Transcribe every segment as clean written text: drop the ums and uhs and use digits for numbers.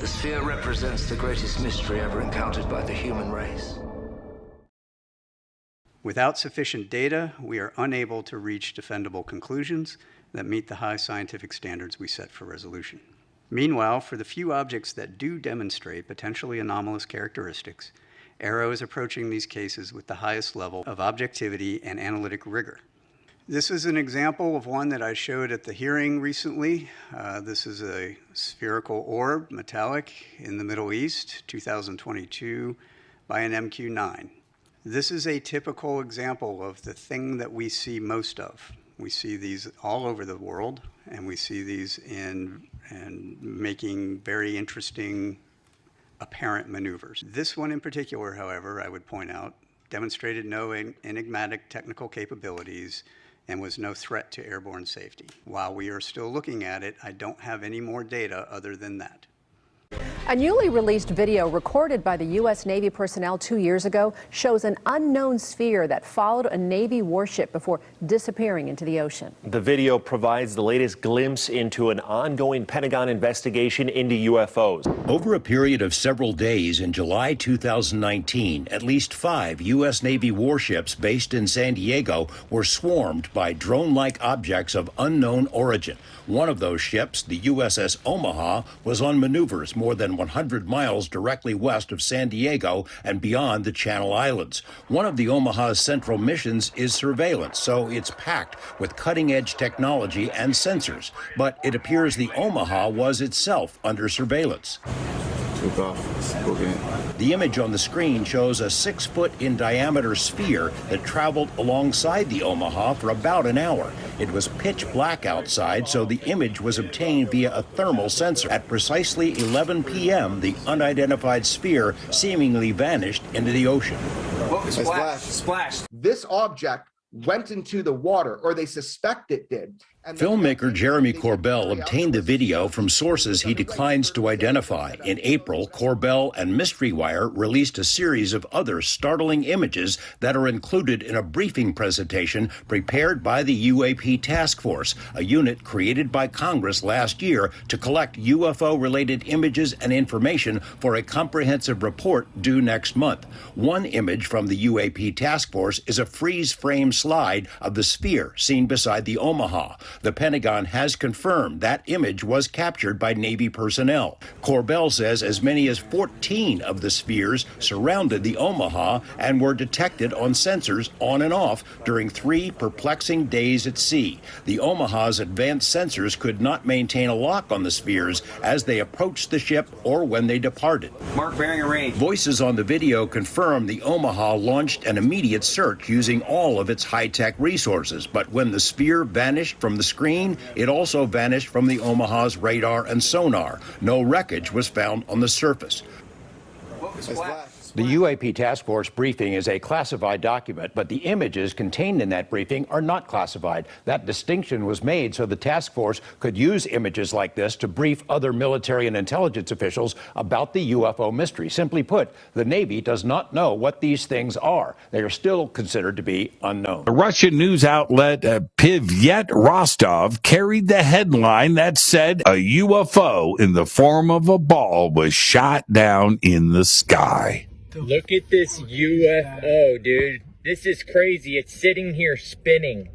The sphere represents the greatest mystery ever encountered by the human race. Without sufficient data, we are unable to reach defendable conclusions that meet the high scientific standards we set for resolution. Meanwhile, for the few objects that do demonstrate potentially anomalous characteristics, AARO is approaching these cases with the highest level of objectivity and analytic rigor. This is an example of one that I showed at the hearing recently. This is a spherical orb, metallic, in the Middle East, 2022, by an MQ-9. This is a typical example of the thing that we see most of. We see these all over the world, and we see these in making very interesting apparent maneuvers. This one in particular, however, I would point out, demonstrated no enigmatic technical capabilities and was no threat to airborne safety. While we are still looking at it, I don't have any more data other than that. A newly released video recorded by the U.S. Navy personnel 2 years ago shows an unknown sphere that followed a Navy warship before disappearing into the ocean. The video provides the latest glimpse into an ongoing Pentagon investigation into UFOs. Over a period of several days in July 2019, at least 5 U.S. Navy warships based in San Diego were swarmed by drone-like objects of unknown origin. One of those ships, the USS Omaha, was on maneuvers more than 100 miles directly west of San Diego and beyond the Channel Islands. One of the Omaha's central missions is surveillance, so it's packed with cutting-edge technology and sensors. But it appears the Omaha was itself under surveillance. The image on the screen shows a 6-foot in diameter sphere that traveled alongside the Omaha for about an hour. It was pitch black outside, so the image was obtained via a thermal sensor. At precisely 11 p.m., the unidentified sphere seemingly vanished into the ocean. Oh, splash. This object went into the water, or they suspect it did. Filmmaker Jeremy Corbell obtained the video from sources he declines to identify. In April, Corbell and Mystery Wire released a series of other startling images that are included in a briefing presentation prepared by the UAP Task Force, a unit created by Congress last year to collect UFO-related images and information for a comprehensive report due next month. One image from the UAP Task Force is a freeze-frame slide of the sphere seen beside the Omaha. The Pentagon has confirmed that image was captured by Navy personnel. Corbell says as many as 14 of the spheres surrounded the Omaha and were detected on sensors on and off during 3 perplexing days at sea. The Omaha's advanced sensors could not maintain a lock on the spheres as they approached the ship or when they departed. Mark bearing range. Voices on the video confirm the Omaha launched an immediate search using all of its high-tech resources, but when the sphere vanished from the screen, it also vanished from the Omaha's radar and sonar. No wreckage was found on the surface. The UAP Task Force briefing is a classified document, but the images contained in that briefing are not classified. That distinction was made so the task force could use images like this to brief other military and intelligence officials about the UFO mystery. Simply put, the Navy does not know what these things are. They are still considered to be unknown. The Russian news outlet Pivjet Rostov carried the headline that said a UFO in the form of a ball was shot down in the sky. Look at this UFO, dude. This is crazy. It's sitting here spinning.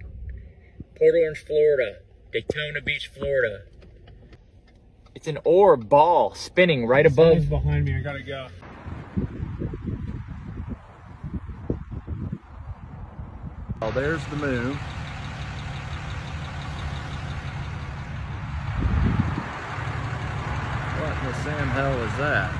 Port Orange, Florida. Daytona Beach, Florida. It's an orb ball spinning right above. Someone's behind me. I gotta go. Oh, there's the moon. What in the Sam hell is that?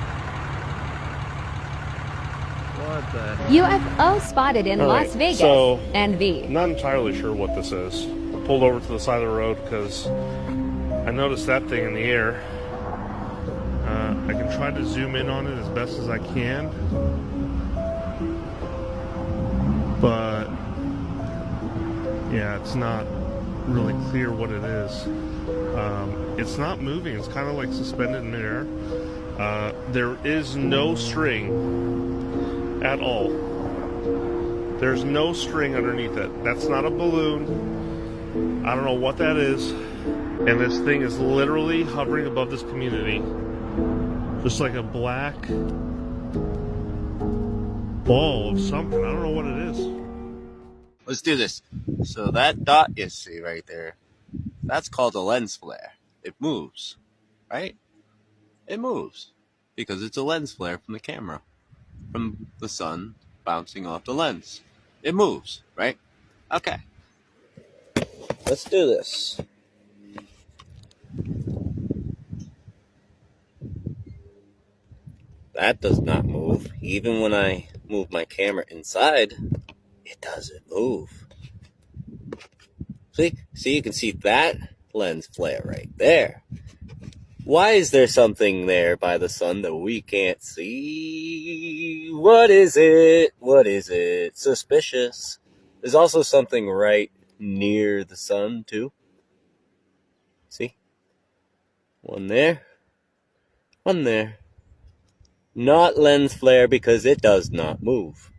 What the? UFO spotted in Las Vegas, NV. I'm not entirely sure what this is. I pulled over to the side of the road because I noticed that thing in the air. I can try to zoom in on it as best as I can, but yeah, it's not really clear what it is. It's not moving. It's kind of like suspended in midair. There is no string at all. There's no string underneath it. That's not a balloon. I don't know what that is. And this thing is literally hovering above this community Just like a black ball of something. I don't know what it is. Let's do this. So that dot you see right there, that's called a lens flare. It moves, right? It moves because it's a lens flare from the camera, from the sun bouncing off the lens. It moves, right? Okay. Let's do this. That does not move. Even when I move my camera inside, it doesn't move. See, you can see that lens flare right there. Why is there something there by the sun that we can't see? What is it? What is it? Suspicious. There's also something right near the sun, too. See? One there. One there. Not lens flare because it does not move.